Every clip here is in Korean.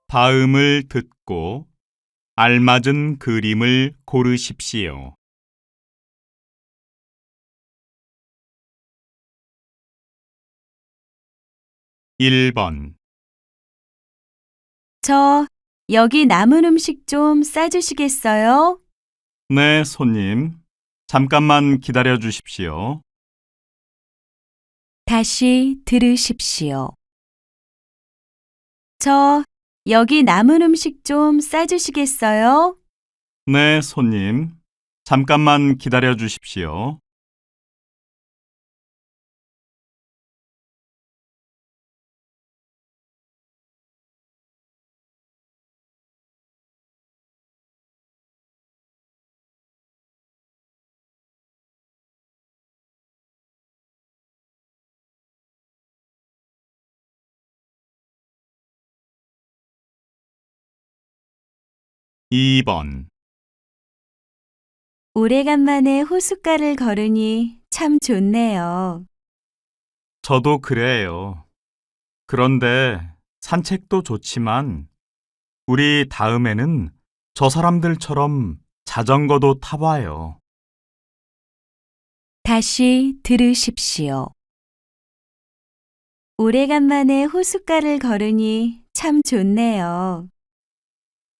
다음을 듣고 알맞은 그림을 고르십시오. 1번, 여기 남은 음식 좀 싸주시겠어요? 네, 손님. 잠깐만 기다려 주십시오. 다시 들으십시오. 여기 남은 음식 좀 싸주시겠어요? 네, 손님. 잠깐만 기다려 주십시오. 2번, 오래간만에 호숫가를 걸으니 참 좋네요. 저도 그래요. 그런데 산책도 좋지만 우리 다음에는 저 사람들처럼 자전거도 타봐요. 다시 들으십시오. 오래간만에 호숫가를 걸으니 참 좋네요.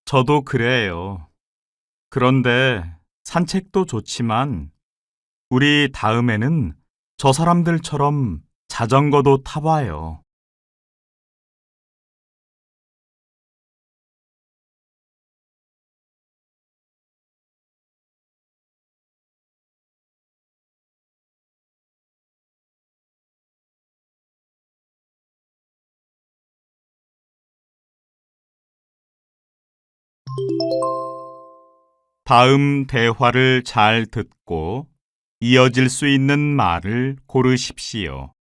저도 그래요. 그런데 산책도 좋지만 우리 다음에는 저 사람들처럼 자전거도 타봐요. '다음 대화를 잘 듣고 이어질 수 있는 말을 고르십시오.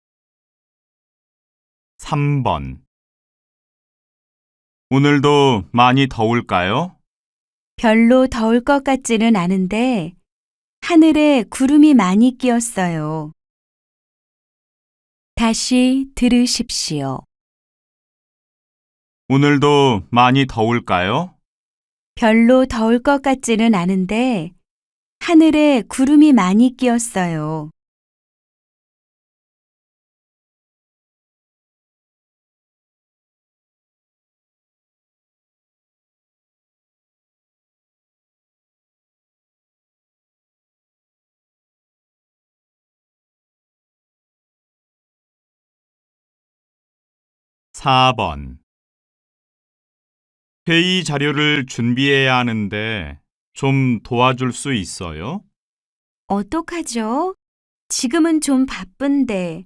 3번, 오늘도 많이 더울까요? 별로 더울 것 같지는 않은데 하늘에 구름이 많이 끼었어요. 다시 들으십시오. 오늘도 많이 더울까요? 별로 더울 것 같지는 않은데 하늘에 구름이 많이 끼었어요. 4번, 회의 자료를 준비해야 하는데 좀 도와줄 수 있어요? 어떡하죠? 지금은 좀 바쁜데.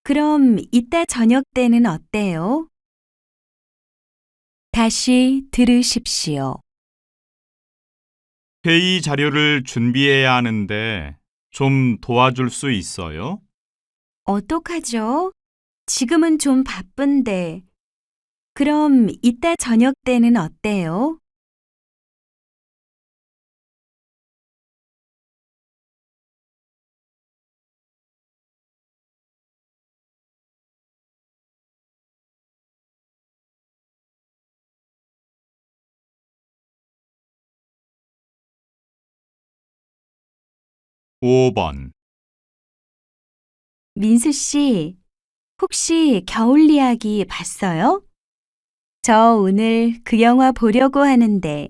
그럼 이따 저녁 때는 어때요? 다시 들으십시오. 회의 자료를 준비해야 하는데 좀 도와줄 수 있어요? 어떡하죠? 지금은 좀 바쁜데. 그럼 이따 저녁 때는 어때요? 5번, 민수 씨, 혹시 겨울 이야기 봤어요? 저 오늘 그 영화 보려고 하는데.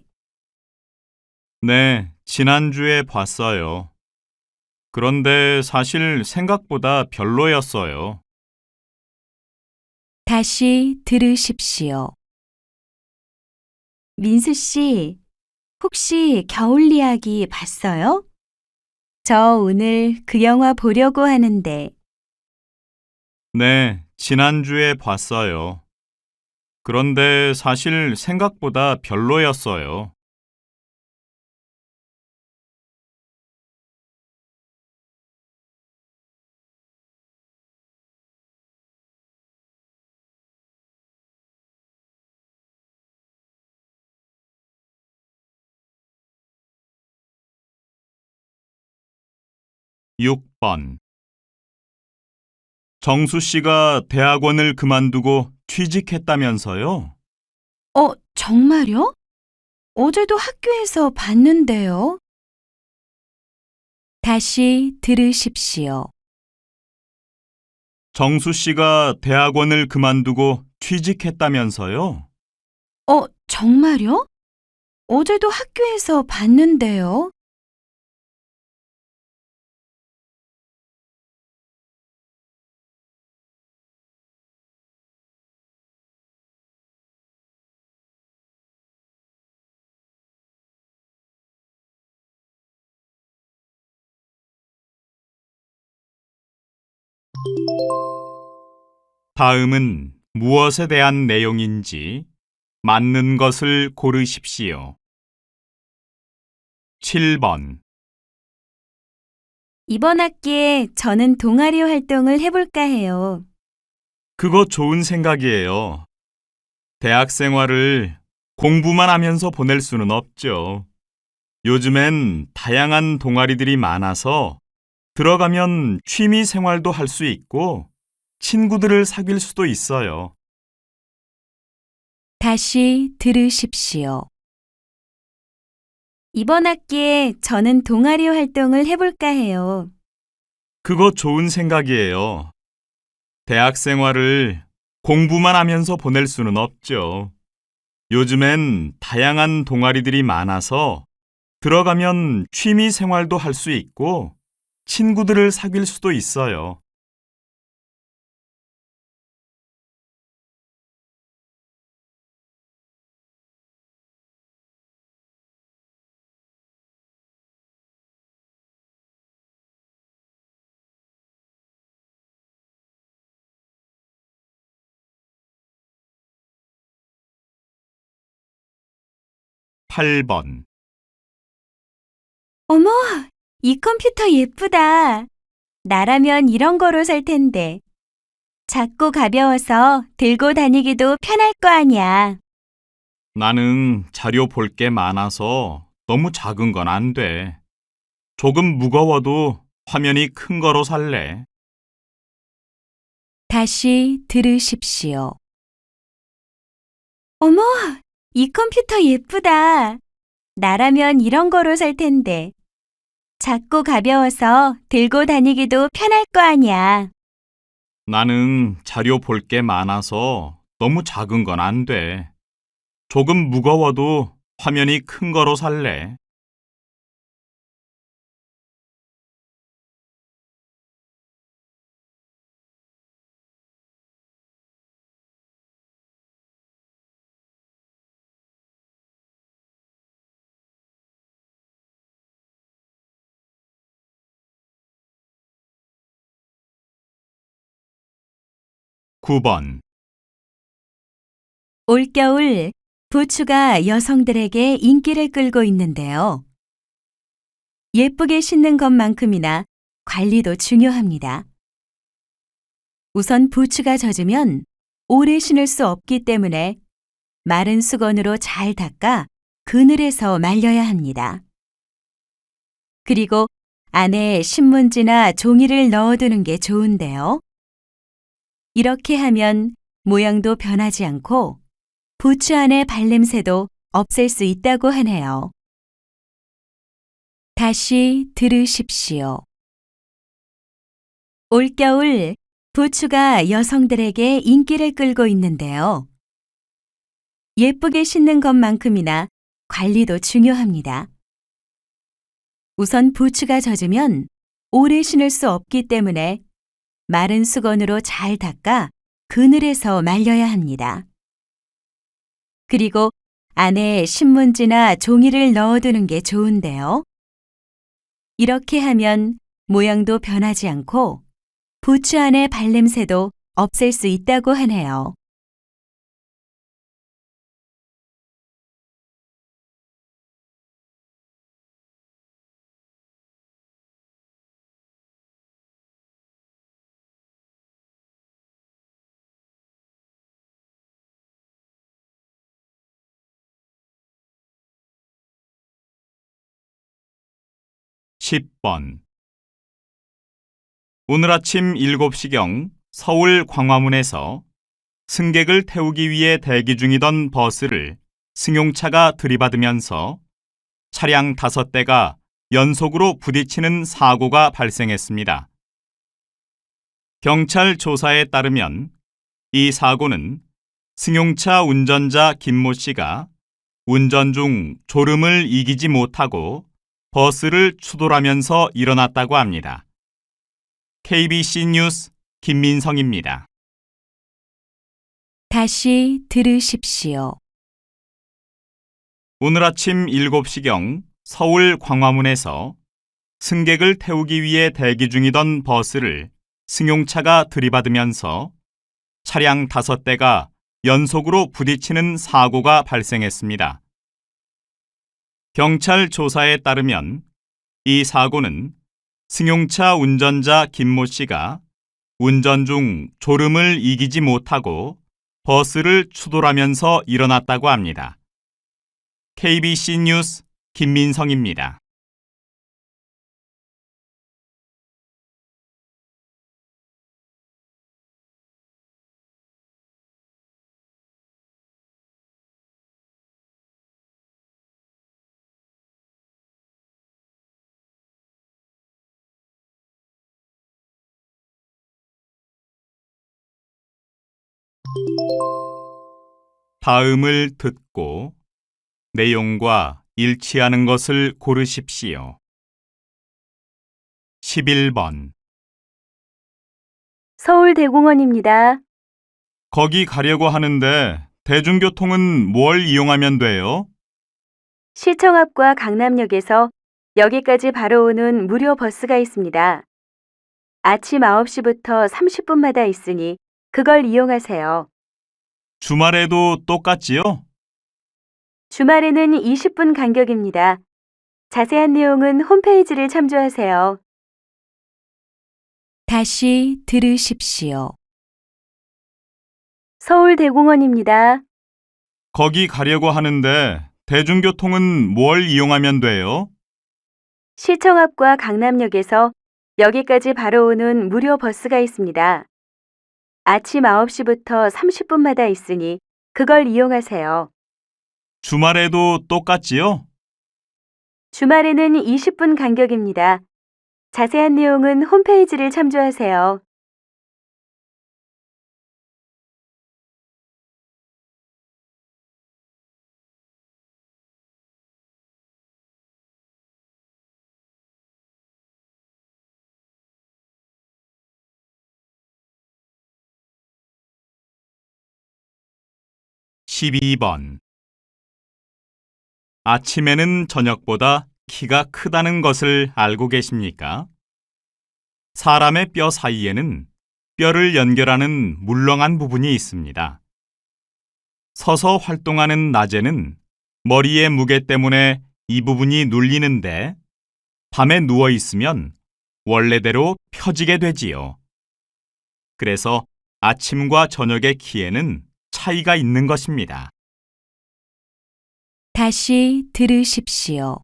네, 지난주에 봤어요. 그런데 사실 생각보다 별로였어요. 다시 들으십시오. 민수 씨, 혹시 겨울 이야기 봤어요? 저 오늘 그 영화 보려고 하는데. 네, 지난주에 봤어요. 그런데 사실 생각보다 별로였어요. 6번, 정수 씨가 대학원을 그만두고 취직했다면서요? 정말요? 어제도 학교에서 봤는데요. 다시 들으십시오. 정수 씨가 대학원을 그만두고 취직했다면서요? 정말요? 어제도 학교에서 봤는데요. 다음은 무엇에 대한 내용인지 맞는 것을 고르십시오. 7번. 이번 학기에 저는 동아리 활동을 해볼까 해요. 그거 좋은 생각이에요. 대학 생활을 공부만 하면서 보낼 수는 없죠. 요즘엔 다양한 동아리들이 많아서 들어가면 취미 생활도 할 수 있고 친구들을 사귈 수도 있어요. 다시 들으십시오. 이번 학기에 저는 동아리 활동을 해볼까 해요. 그거 좋은 생각이에요. 대학 생활을 공부만 하면서 보낼 수는 없죠. 요즘엔 다양한 동아리들이 많아서 들어가면 취미 생활도 할 수 있고 친구들을 사귈 수도 있어요. 팔 번. 어머, 이 컴퓨터 예쁘다. 나라면 이런 거로 살 텐데. 작고 가벼워서 들고 다니기도 편할 거 아니야. 나는 자료 볼 게 많아서 너무 작은 건 안 돼. 조금 무거워도 화면이 큰 거로 살래. 다시 들으십시오. 어머, 이 컴퓨터 예쁘다. 나라면 이런 거로 살 텐데. 작고 가벼워서 들고 다니기도 편할 거 아니야. 나는 자료 볼 게 많아서 너무 작은 건 안 돼. 조금 무거워도 화면이 큰 거로 살래. 구 번. 올겨울 부추가 여성들에게 인기를 끌고 있는데요. 예쁘게 신는 것만큼이나 관리도 중요합니다. 우선 부추가 젖으면 오래 신을 수 없기 때문에 마른 수건으로 잘 닦아 그늘에서 말려야 합니다. 그리고 안에 신문지나 종이를 넣어두는 게 좋은데요. 이렇게 하면 모양도 변하지 않고 부추 안의 발냄새도 없앨 수 있다고 하네요. 다시 들으십시오. 올겨울 부추가 여성들에게 인기를 끌고 있는데요. 예쁘게 신는 것만큼이나 관리도 중요합니다. 우선 부추가 젖으면 오래 신을 수 없기 때문에 마른 수건으로 잘 닦아 그늘에서 말려야 합니다. 그리고 안에 신문지나 종이를 넣어두는 게 좋은데요. 이렇게 하면 모양도 변하지 않고 부추 안의 발냄새도 없앨 수 있다고 하네요. 십 번. 오늘 아침 7시경 서울 광화문에서 승객을 태우기 위해 대기 중이던 버스를 승용차가 들이받으면서 차량 5대가 연속으로 부딪히는 사고가 발생했습니다. 경찰 조사에 따르면 이 사고는 승용차 운전자 김모 씨가 운전 중 졸음을 이기지 못하고 버스를 추돌하면서 일어났다고 합니다. KBC 뉴스 김민성입니다. 다시 들으십시오. 오늘 아침 7시경 서울 광화문에서 승객을 태우기 위해 대기 중이던 버스를 승용차가 들이받으면서 차량 5대가 연속으로 부딪히는 사고가 발생했습니다. 경찰 조사에 따르면 이 사고는 승용차 운전자 김모 씨가 운전 중 졸음을 이기지 못하고 버스를 추돌하면서 일어났다고 합니다. KBC 뉴스 김민성입니다. 다음을 듣고 내용과 일치하는 것을 고르십시오. 11번. 서울대공원입니다. 거기 가려고 하는데 대중교통은 뭘 이용하면 돼요? 시청 앞과 강남역에서 여기까지 바로 오는 무료 버스가 있습니다. 아침 9시부터 30분마다 있으니 그걸 이용하세요. 주말에도 똑같지요? 주말에는 20분 간격입니다. 자세한 내용은 홈페이지를 참조하세요. 다시 들으십시오. 서울대공원입니다. 거기 가려고 하는데 대중교통은 뭘 이용하면 돼요? 시청 앞과 강남역에서 여기까지 바로 오는 무료 버스가 있습니다. 아침 9시부터 30분마다 있으니 그걸 이용하세요. 주말에도 똑같지요? 주말에는 20분 간격입니다. 자세한 내용은 홈페이지를 참조하세요. (12번) 아침에는 저녁보다 키가 크다는 것을 알고 계십니까? 사람의 뼈 사이에는 뼈를 연결하는 물렁한 부분이 있습니다. 서서 활동하는 낮에는 머리의 무게 때문에 이 부분이 눌리는데 밤에 누워 있으면 원래대로 펴지게 되지요. 그래서 아침과 저녁의 키에는 차이가 있는 것입니다. 다시 들으십시오.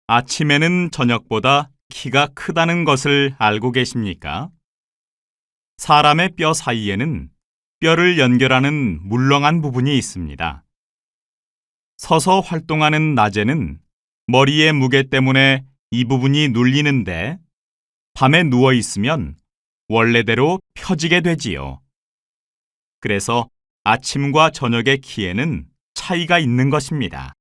아침에는 저녁보다 키가 크다는 것을 알고 계십니까? 사람의 뼈 사이에는 뼈를 연결하는 물렁한 부분이 있습니다. 서서 활동하는 낮에는 머리의 무게 때문에 이 부분이 눌리는데 밤에 누워 있으면 원래대로 펴지게 되지요. 그래서 아침과 저녁의 키에는 차이가 있는 것입니다.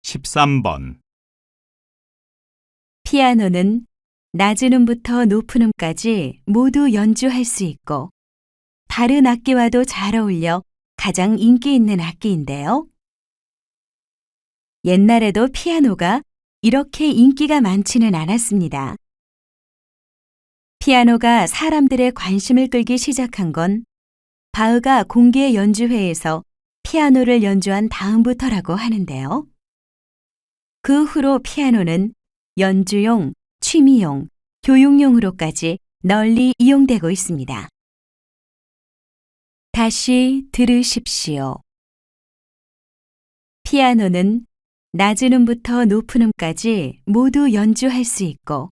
(13번) 피아노는 낮은 음부터 높은 음까지 모두 연주할 수 있고 다른 악기와도 잘 어울려 가장 인기 있는 악기인데요. 옛날에도 피아노가 이렇게 인기가 많지는 않았습니다. 피아노가 사람들의 관심을 끌기 시작한 건 바흐가 공개 연주회에서 피아노를 연주한 다음부터라고 하는데요. 그 후로 피아노는 연주용, 취미용, 교육용으로까지 널리 이용되고 있습니다. 다시 들으십시오. 피아노는 낮은 음부터 높은 음까지 모두 연주할 수 있고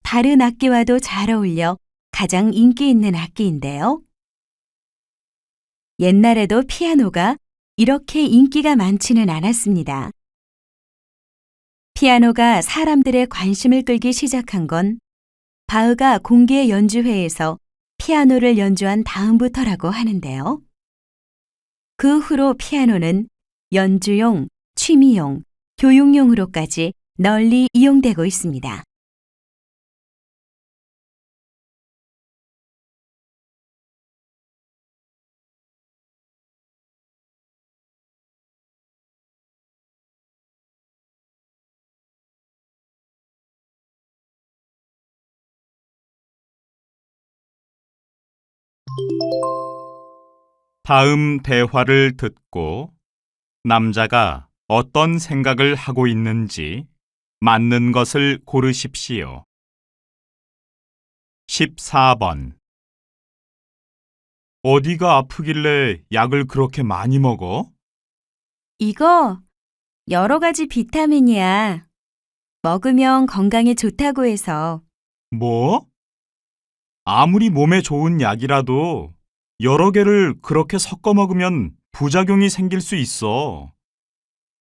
다른 악기와도 잘 어울려 가장 인기 있는 악기인데요. 옛날에도 피아노가 이렇게 인기가 많지는 않았습니다. 피아노가 사람들의 관심을 끌기 시작한 건 바흐가 공개 연주회에서 피아노를 연주한 다음부터라고 하는데요. 그 후로 피아노는 연주용, 취미용, 교육용으로까지 널리 이용되고 있습니다. 다음 대화를 듣고 남자가 어떤 생각을 하고 있는지 맞는 것을 고르십시오. 14번. 어디가 아프길래 약을 그렇게 많이 먹어? 이거 여러 가지 비타민이야. 먹으면 건강에 좋다고 해서. 뭐? 아무리 몸에 좋은 약이라도 여러 개를 그렇게 섞어 먹으면 부작용이 생길 수 있어.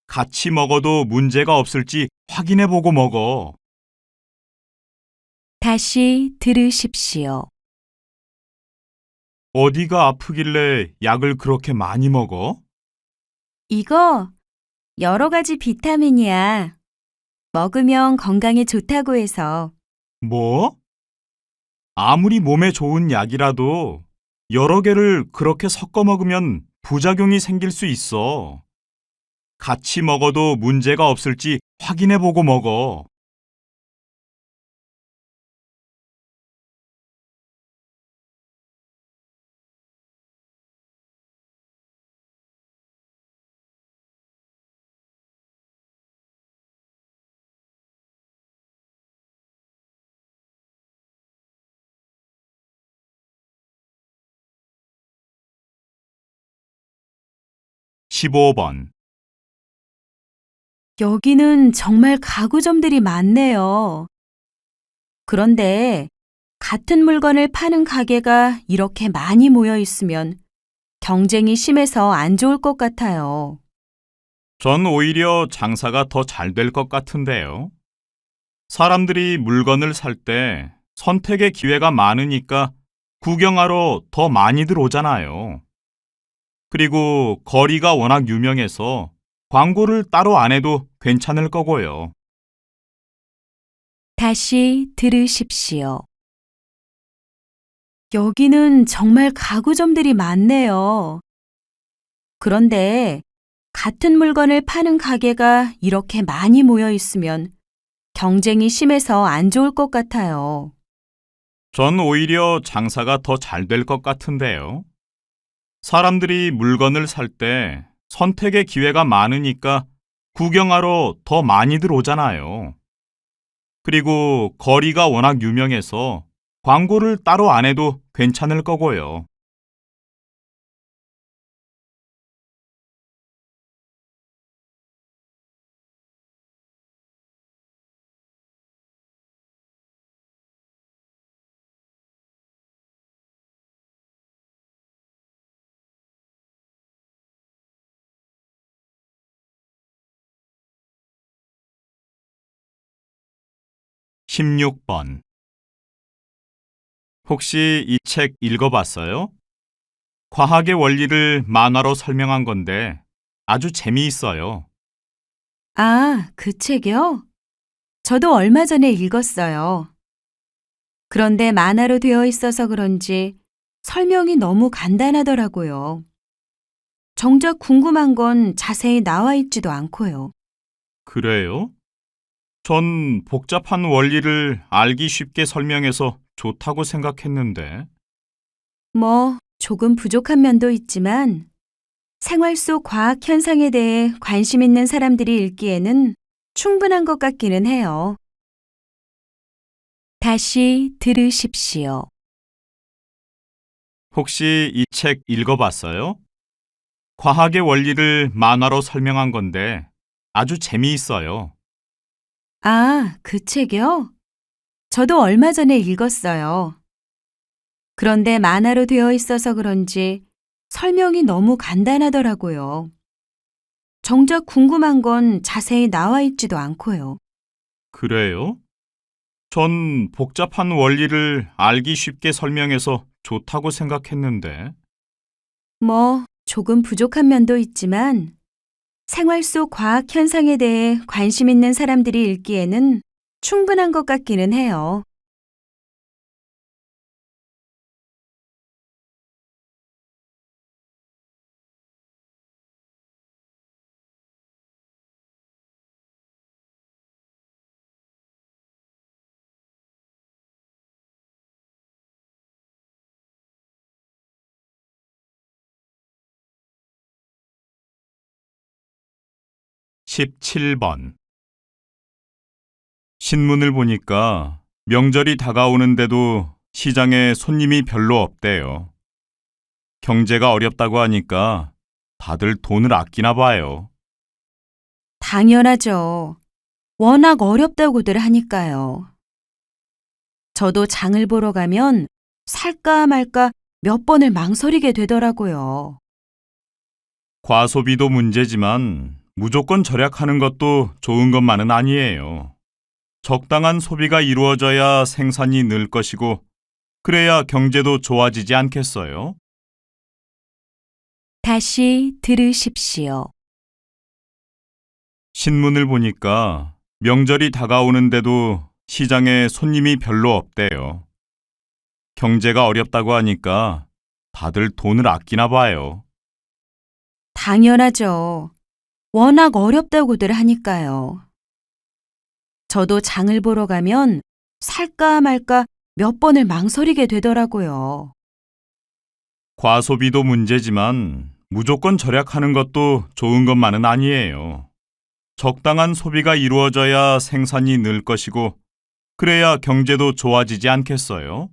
같이 먹어도 문제가 없을지 확인해 보고 먹어. 다시 들으십시오. 어디가 아프길래 약을 그렇게 많이 먹어? 이거 여러 가지 비타민이야. 먹으면 건강에 좋다고 해서. 뭐? 아무리 몸에 좋은 약이라도 여러 개를 그렇게 섞어 먹으면 부작용이 생길 수 있어. 같이 먹어도 문제가 없을지 확인해 보고 먹어. 십오 번. 여기는 정말 가구점들이 많네요. 그런데 같은 물건을 파는 가게가 이렇게 많이 모여 있으면 경쟁이 심해서 안 좋을 것 같아요. 전 오히려 장사가 더 잘 될 것 같은데요. 사람들이 물건을 살 때 선택의 기회가 많으니까 구경하러 더 많이들 오잖아요. 그리고 거리가 워낙 유명해서 광고를 따로 안 해도 괜찮을 거고요. 다시 들으십시오. 여기는 정말 가구점들이 많네요. 그런데 같은 물건을 파는 가게가 이렇게 많이 모여 있으면 경쟁이 심해서 안 좋을 것 같아요. 전 오히려 장사가 더 잘 될 것 같은데요. 사람들이 물건을 살 때 선택의 기회가 많으니까 구경하러 더 많이들 오잖아요. 그리고 거리가 워낙 유명해서 광고를 따로 안 해도 괜찮을 거고요. 십육 번. 혹시 이 책 읽어봤어요? 과학의 원리를 만화로 설명한 건데 아주 재미있어요. 아, 그 책이요? 저도 얼마 전에 읽었어요. 그런데 만화로 되어 있어서 그런지 설명이 너무 간단하더라고요. 정작 궁금한 건 자세히 나와 있지도 않고요. 그래요? 전 복잡한 원리를 알기 쉽게 설명해서 좋다고 생각했는데. 조금 부족한 면도 있지만 생활 속 과학 현상에 대해 관심 있는 사람들이 읽기에는 충분한 것 같기는 해요. 다시 들으십시오. 혹시 이 책 읽어봤어요? 과학의 원리를 만화로 설명한 건데 아주 재미있어요. 아, 그 책이요? 저도 얼마 전에 읽었어요. 그런데 만화로 되어 있어서 그런지 설명이 너무 간단하더라고요. 정작 궁금한 건 자세히 나와 있지도 않고요. 그래요? 전 복잡한 원리를 알기 쉽게 설명해서 좋다고 생각했는데. 조금 부족한 면도 있지만 생활 속 과학 현상에 대해 관심 있는 사람들이 읽기에는 충분한 것 같기는 해요. 17번. 신문을 보니까 명절이 다가오는데도 시장에 손님이 별로 없대요. 경제가 어렵다고 하니까 다들 돈을 아끼나 봐요. 당연하죠. 워낙 어렵다고들 하니까요. 저도 장을 보러 가면 살까 말까 몇 번을 망설이게 되더라고요. 과소비도 문제지만 무조건 절약하는 것도 좋은 것만은 아니에요. 적당한 소비가 이루어져야 생산이 늘 것이고, 그래야 경제도 좋아지지 않겠어요? 다시 들으십시오. 신문을 보니까 명절이 다가오는데도 시장에 손님이 별로 없대요. 경제가 어렵다고 하니까 다들 돈을 아끼나 봐요. 당연하죠. 워낙 어렵다고들 하니까요. 저도 장을 보러 가면 살까 말까 몇 번을 망설이게 되더라고요. 과소비도 문제지만 무조건 절약하는 것도 좋은 것만은 아니에요. 적당한 소비가 이루어져야 생산이 늘 것이고, 그래야 경제도 좋아지지 않겠어요?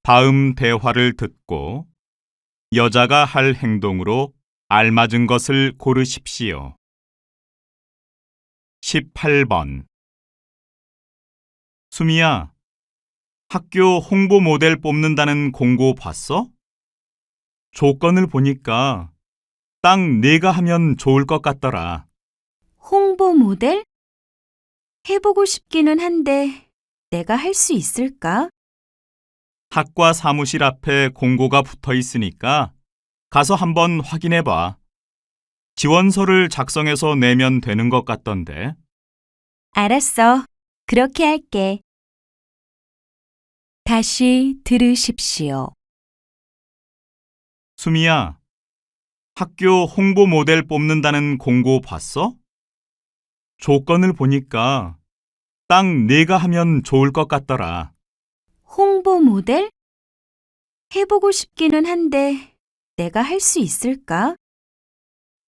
다음 대화를 듣고 여자가 할 행동으로 알맞은 것을 고르십시오. 18번. 수미야, 학교 홍보 모델 뽑는다는 공고 봤어? 조건을 보니까 딱 네가 하면 좋을 것 같더라. 홍보 모델? 해보고 싶기는 한데 내가 할 수 있을까? 학과 사무실 앞에 공고가 붙어 있으니까 가서 한번 확인해 봐. 지원서를 작성해서 내면 되는 것 같던데. 알았어. 그렇게 할게. 다시 들으십시오. 수미야, 학교 홍보 모델 뽑는다는 공고 봤어? 조건을 보니까 딱 네가 하면 좋을 것 같더라. 홍보 모델? 해보고 싶기는 한데 내가 할 수 있을까?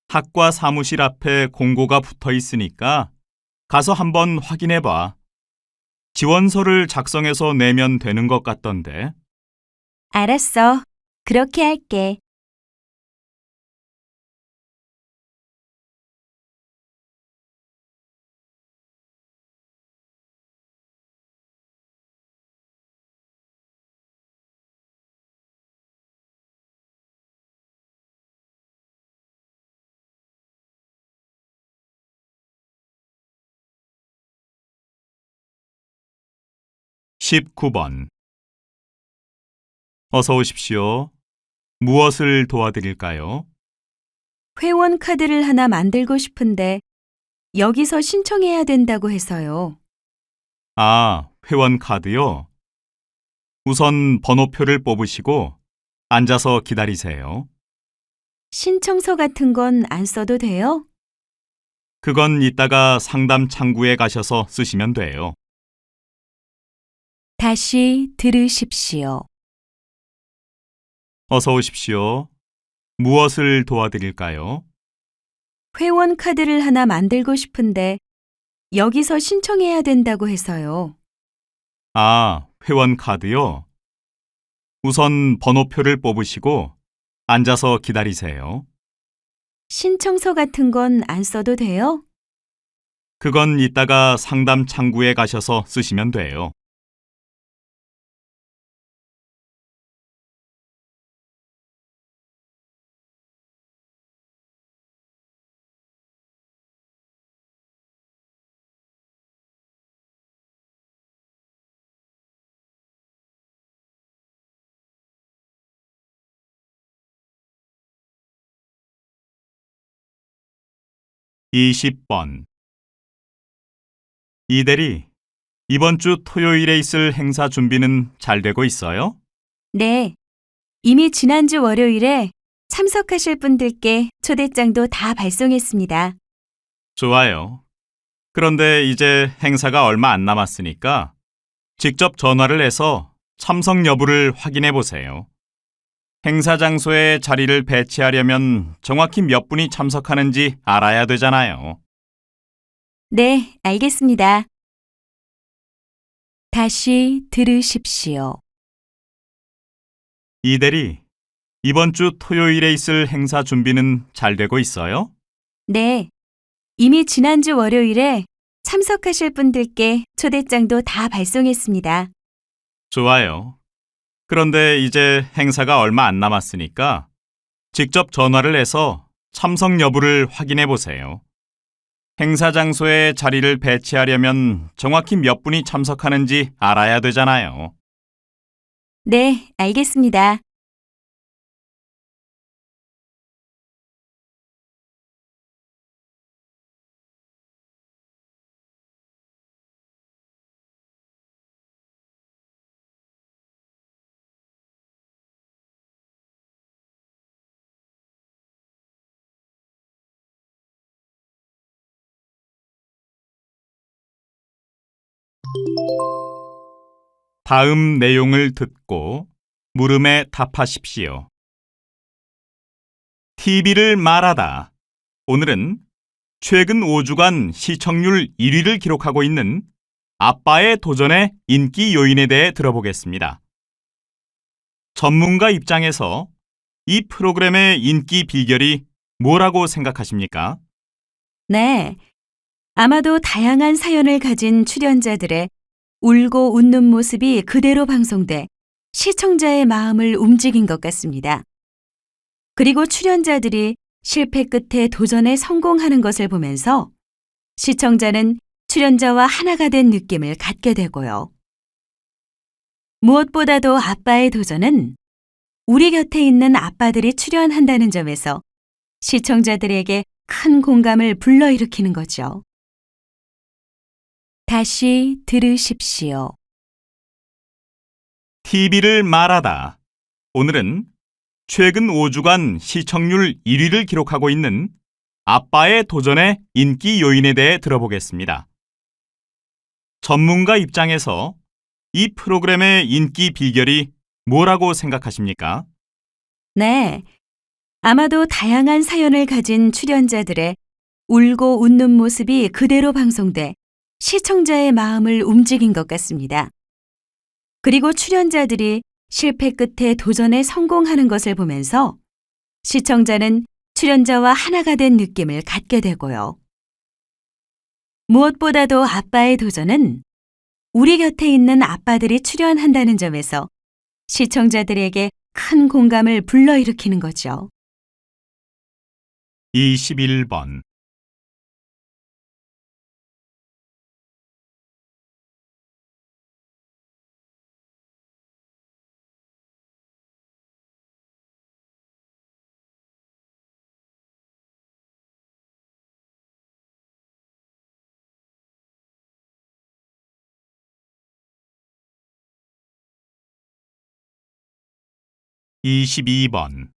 학과 사무실 앞에 공고가 붙어 있으니까 가서 한번 확인해 봐. 지원서를 작성해서 내면 되는 것 같던데. 알았어. 그렇게 할게. 19번. 어서 오십시오. 무엇을 도와드릴까요? 회원 카드를 하나 만들고 싶은데 여기서 신청해야 된다고 해서요. 아, 회원 카드요? 우선 번호표를 뽑으시고 앉아서 기다리세요. 신청서 같은 건 안 써도 돼요? 그건 이따가 상담 창구에 가셔서 쓰시면 돼요. 다시 들으십시오. 어서 오십시오. 무엇을 도와드릴까요? 회원 카드를 하나 만들고 싶은데 여기서 신청해야 된다고 해서요. 아, 회원 카드요? 우선 번호표를 뽑으시고 앉아서 기다리세요. 신청서 같은 건 안 써도 돼요? 그건 이따가 상담 창구에 가셔서 쓰시면 돼요. (20번) 이대리, 이번 주 토요일에 있을 행사 준비는 잘 되고 있어요? 네. 이미 지난주 월요일에 참석하실 분들께 초대장도 다 발송했습니다. 좋아요. 그런데 이제 행사가 얼마 안 남았으니까 직접 전화를 해서 참석 여부를 확인해 보세요. 행사 장소에 자리를 배치하려면 정확히 몇 분이 참석하는지 알아야 되잖아요. 네, 알겠습니다. 다시 들으십시오. 이대리, 이번 주 토요일에 있을 행사 준비는 잘 되고 있어요? 네. 이미 지난주 월요일에 참석하실 분들께 초대장도 다 발송했습니다. 좋아요. 그런데 이제 행사가 얼마 안 남았으니까 직접 전화를 해서 참석 여부를 확인해 보세요. 행사 장소에 자리를 배치하려면 정확히 몇 분이 참석하는지 알아야 되잖아요. 네, 알겠습니다. 다음 내용을 듣고 물음에 답하십시오. TV를 말하다. 오늘은 최근 5주간 시청률 1위를 기록하고 있는 아빠의 도전의 인기 요인에 대해 들어보겠습니다. 전문가 입장에서 이 프로그램의 인기 비결이 뭐라고 생각하십니까? 네. 아마도 다양한 사연을 가진 출연자들의 울고 웃는 모습이 그대로 방송돼 시청자의 마음을 움직인 것 같습니다. 그리고 출연자들이 실패 끝에 도전에 성공하는 것을 보면서 시청자는 출연자와 하나가 된 느낌을 갖게 되고요. 무엇보다도 아빠의 도전은 우리 곁에 있는 아빠들이 출연한다는 점에서 시청자들에게 큰 공감을 불러일으키는 거죠. 다시 들으십시오. TV를 말하다. 오늘은 최근 5주간 시청률 1위를 기록하고 있는 아빠의 도전의 인기 요인에 대해 들어보겠습니다. 전문가 입장에서 이 프로그램의 인기 비결이 뭐라고 생각하십니까? 네. 아마도 다양한 사연을 가진 출연자들의 울고 웃는 모습이 그대로 방송돼 시청자의 마음을 움직인 것 같습니다. 그리고 출연자들이 실패 끝에 도전에 성공하는 것을 보면서 시청자는 출연자와 하나가 된 느낌을 갖게 되고요. 무엇보다도 아빠의 도전은 우리 곁에 있는 아빠들이 출연한다는 점에서 시청자들에게 큰 공감을 불러일으키는 거죠. 21번 22번.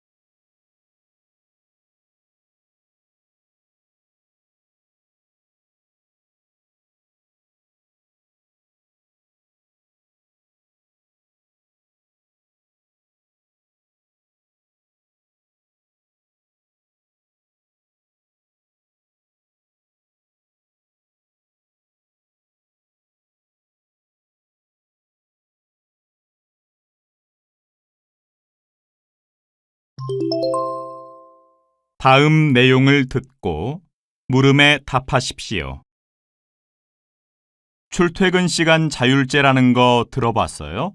다음 내용을 듣고 물음에 답하십시오. 출퇴근 시간 자율제라는 거 들어봤어요?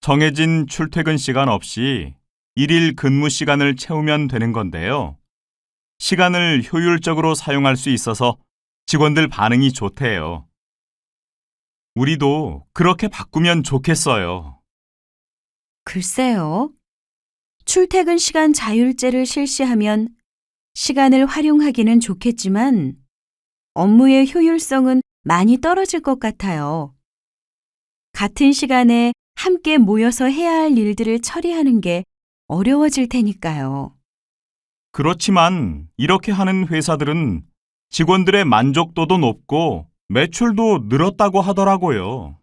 정해진 출퇴근 시간 없이 일일 근무 시간을 채우면 되는 건데요. 시간을 효율적으로 사용할 수 있어서 직원들 반응이 좋대요. 우리도 그렇게 바꾸면 좋겠어요. 글쎄요. 출퇴근 시간 자율제를 실시하면 시간을 활용하기는 좋겠지만 업무의 효율성은 많이 떨어질 것 같아요. 같은 시간에 함께 모여서 해야 할 일들을 처리하는 게 어려워질 테니까요. 그렇지만 이렇게 하는 회사들은 직원들의 만족도도 높고 매출도 늘었다고 하더라고요.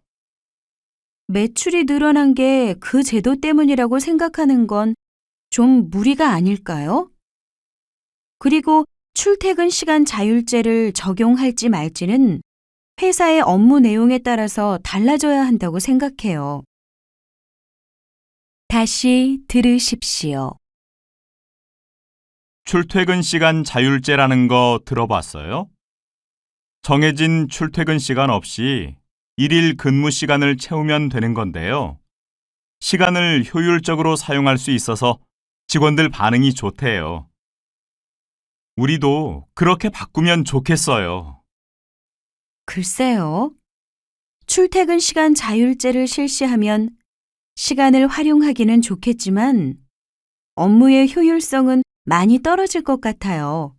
매출이 늘어난 게 그 제도 때문이라고 생각하는 건 좀 무리가 아닐까요? 그리고 출퇴근 시간 자율제를 적용할지 말지는 회사의 업무 내용에 따라서 달라져야 한다고 생각해요. 다시 들으십시오. 출퇴근 시간 자율제라는 거 들어봤어요? 정해진 출퇴근 시간 없이 일일 근무 시간을 채우면 되는 건데요. 시간을 효율적으로 사용할 수 있어서 직원들 반응이 좋대요. 우리도 그렇게 바꾸면 좋겠어요. 글쎄요. 출퇴근 시간 자율제를 실시하면 시간을 활용하기는 좋겠지만 업무의 효율성은 많이 떨어질 것 같아요.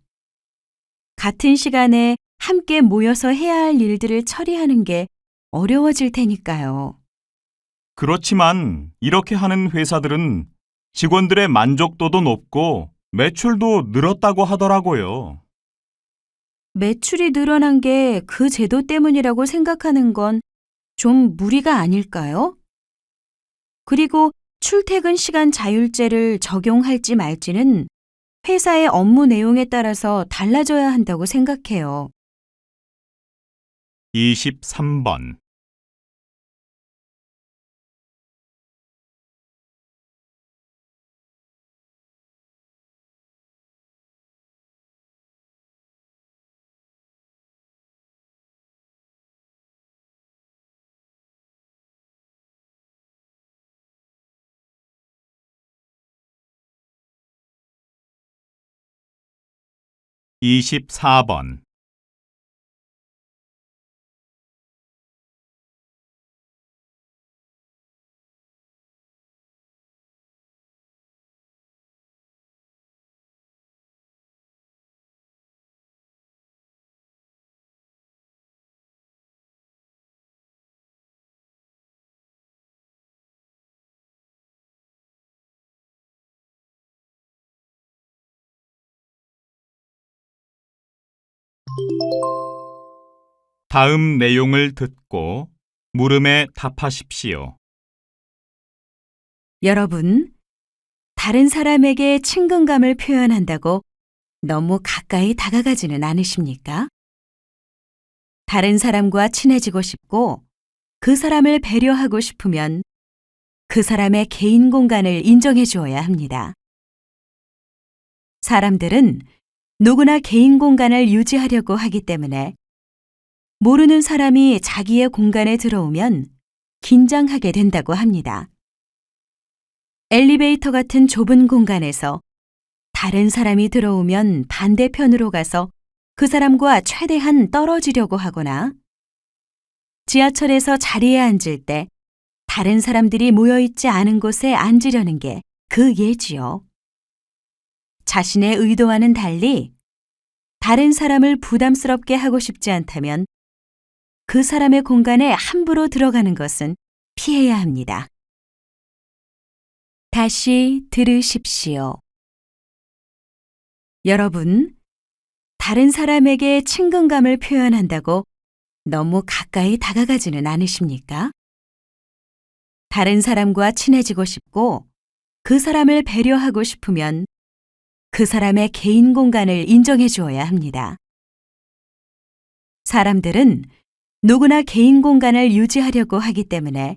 같은 시간에 함께 모여서 해야 할 일들을 처리하는 게 어려워질 테니까요. 그렇지만 이렇게 하는 회사들은 직원들의 만족도도 높고 매출도 늘었다고 하더라고요. 매출이 늘어난 게 그 제도 때문이라고 생각하는 건 좀 무리가 아닐까요? 그리고 출퇴근 시간 자율제를 적용할지 말지는 회사의 업무 내용에 따라서 달라져야 한다고 생각해요. 23번. 이십사 번. 다음 내용을 듣고 물음에 답하십시오. 여러분, 다른 사람에게 친근감을 표현한다고 너무 가까이 다가가지는 않으십니까? 다른 사람과 친해지고 싶고 그 사람을 배려하고 싶으면 그 사람의 개인 공간을 인정해 주어야 합니다. 사람들은 누구나 개인 공간을 유지하려고 하기 때문에 모르는 사람이 자기의 공간에 들어오면 긴장하게 된다고 합니다. 엘리베이터 같은 좁은 공간에서 다른 사람이 들어오면 반대편으로 가서 그 사람과 최대한 떨어지려고 하거나 지하철에서 자리에 앉을 때 다른 사람들이 모여있지 않은 곳에 앉으려는 게 그 예지요. 자신의 의도와는 달리 다른 사람을 부담스럽게 하고 싶지 않다면 그 사람의 공간에 함부로 들어가는 것은 피해야 합니다. 다시 들으십시오. 여러분, 다른 사람에게 친근감을 표현한다고 너무 가까이 다가가지는 않으십니까? 다른 사람과 친해지고 싶고 그 사람을 배려하고 싶으면 그 사람의 개인 공간을 인정해 주어야 합니다. 사람들은 누구나 개인 공간을 유지하려고 하기 때문에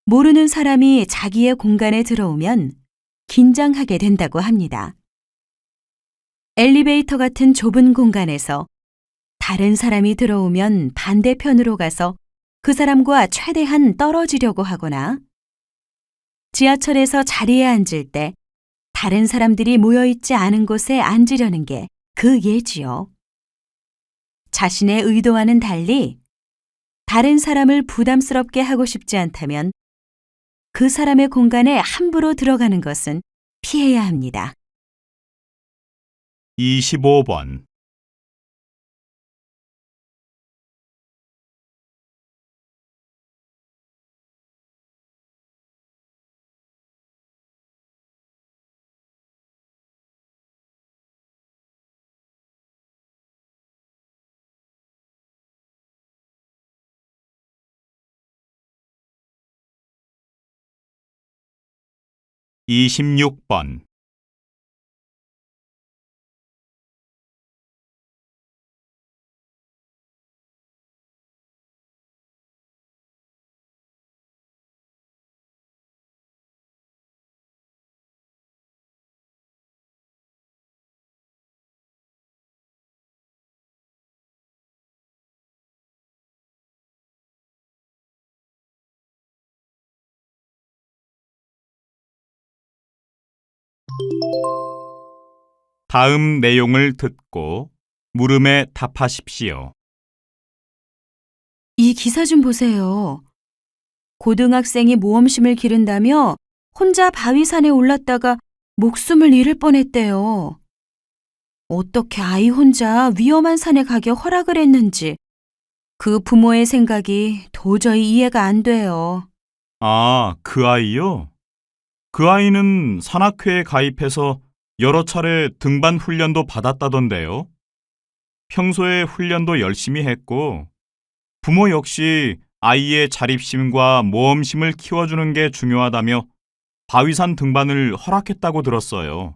모르는 사람이 자기의 공간에 들어오면 긴장하게 된다고 합니다. 엘리베이터 같은 좁은 공간에서 다른 사람이 들어오면 반대편으로 가서 그 사람과 최대한 떨어지려고 하거나 지하철에서 자리에 앉을 때 다른 사람들이 모여있지 않은 곳에 앉으려는 게 그 예지요. 자신의 의도와는 달리 다른 사람을 부담스럽게 하고 싶지 않다면 그 사람의 공간에 함부로 들어가는 것은 피해야 합니다. 25번.26번. 다음 내용을 듣고 물음에 답하십시오. 이 기사 좀 보세요. 고등학생이 모험심을 기른다며 혼자 바위산에 올랐다가 목숨을 잃을 뻔했대요. 어떻게 아이 혼자 위험한 산에 가게 허락을 했는지 그 부모의 생각이 도저히 이해가 안 돼요. 아, 그 아이요? 그 아이는 산악회에 가입해서 여러 차례 등반 훈련도 받았다던데요. 평소에 훈련도 열심히 했고, 부모 역시 아이의 자립심과 모험심을 키워주는 게 중요하다며 바위산 등반을 허락했다고 들었어요.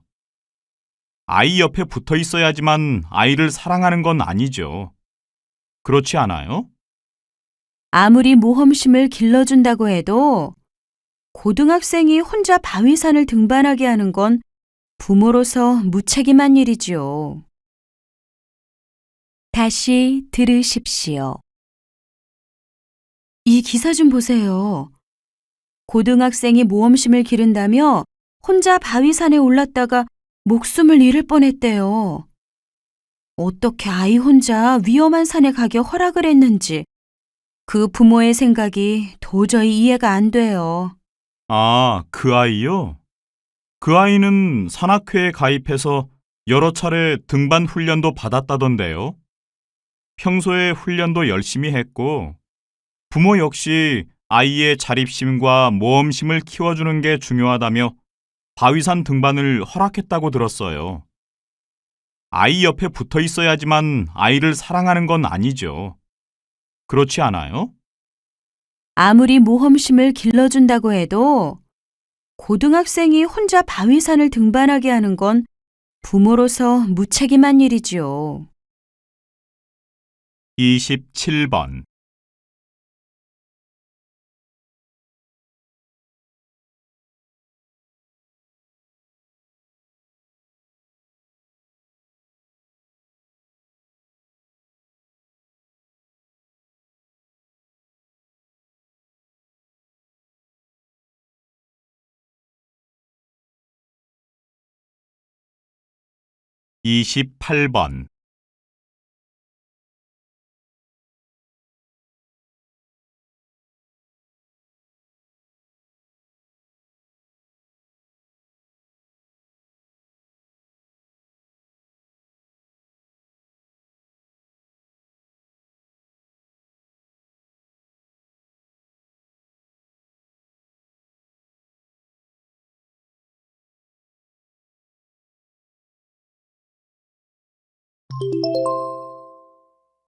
아이 옆에 붙어 있어야지만 아이를 사랑하는 건 아니죠. 그렇지 않아요? 아무리 모험심을 길러준다고 해도 고등학생이 혼자 바위산을 등반하게 하는 건 부모로서 무책임한 일이지요. 다시 들으십시오. 이 기사 좀 보세요. 고등학생이 모험심을 기른다며 혼자 바위산에 올랐다가 목숨을 잃을 뻔했대요. 어떻게 아이 혼자 위험한 산에 가게 허락을 했는지 그 부모의 생각이 도저히 이해가 안 돼요. 아, 그 아이요? 그 아이는 산악회에 가입해서 여러 차례 등반 훈련도 받았다던데요. 평소에 훈련도 열심히 했고, 부모 역시 아이의 자립심과 모험심을 키워주는 게 중요하다며 바위산 등반을 허락했다고 들었어요. 아이 옆에 붙어 있어야지만 아이를 사랑하는 건 아니죠. 그렇지 않아요? 아무리 모험심을 길러준다고 해도 고등학생이 혼자 바위산을 등반하게 하는 건 부모로서 무책임한 일이지요. 27번. 이십팔 번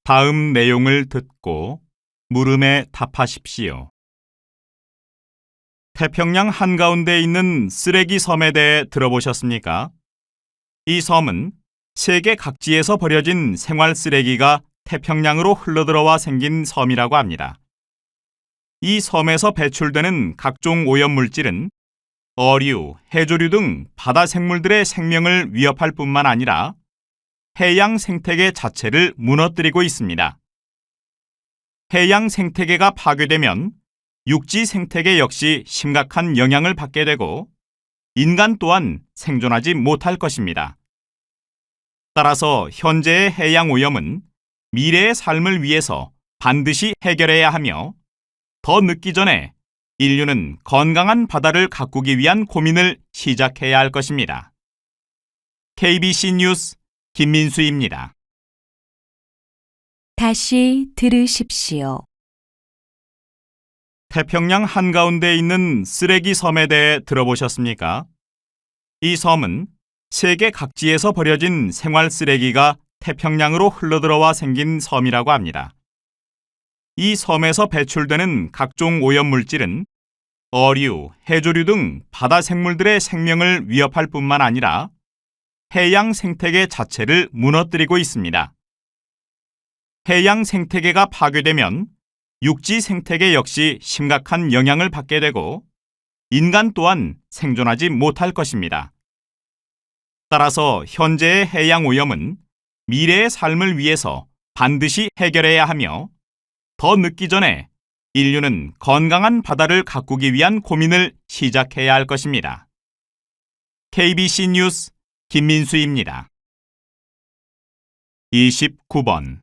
다음 내용을 듣고 물음에 답하십시오. 태평양 한가운데 있는 쓰레기 섬에 대해 들어보셨습니까? 이 섬은 세계 각지에서 버려진 생활 쓰레기가 태평양으로 흘러들어와 생긴 섬이라고 합니다. 이 섬에서 배출되는 각종 오염물질은 어류, 해조류 등 바다 생물들의 생명을 위협할 뿐만 아니라 해양 생태계 자체를 무너뜨리고 있습니다. 해양 생태계가 파괴되면 육지 생태계 역시 심각한 영향을 받게 되고 인간 또한 생존하지 못할 것입니다. 따라서 현재의 해양 오염은 미래의 삶을 위해서 반드시 해결해야 하며 더 늦기 전에 인류는 건강한 바다를 가꾸기 위한 고민을 시작해야 할 것입니다. KBC 뉴스 김민수입니다. 다시 들으십시오. 태평양 한가운데 있는 쓰레기 섬에 대해 들어보셨습니까? 이 섬은 세계 각지에서 버려진 생활 쓰레기가 태평양으로 흘러들어와 생긴 섬이라고 합니다. 이 섬에서 배출되는 각종 오염물질은 어류, 해조류 등 바다 생물들의 생명을 위협할 뿐만 아니라 해양 생태계 자체를 무너뜨리고 있습니다. 해양 생태계가 파괴되면 육지 생태계 역시 심각한 영향을 받게 되고 인간 또한 생존하지 못할 것입니다. 따라서 현재의 해양 오염은 미래의 삶을 위해서 반드시 해결해야 하며 더 늦기 전에 인류는 건강한 바다를 가꾸기 위한 고민을 시작해야 할 것입니다. KBC 뉴스 김민수입니다. 29번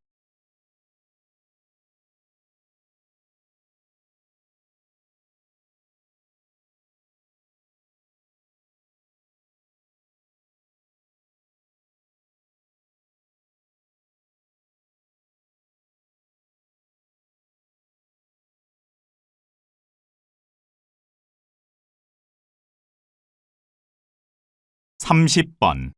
(30번)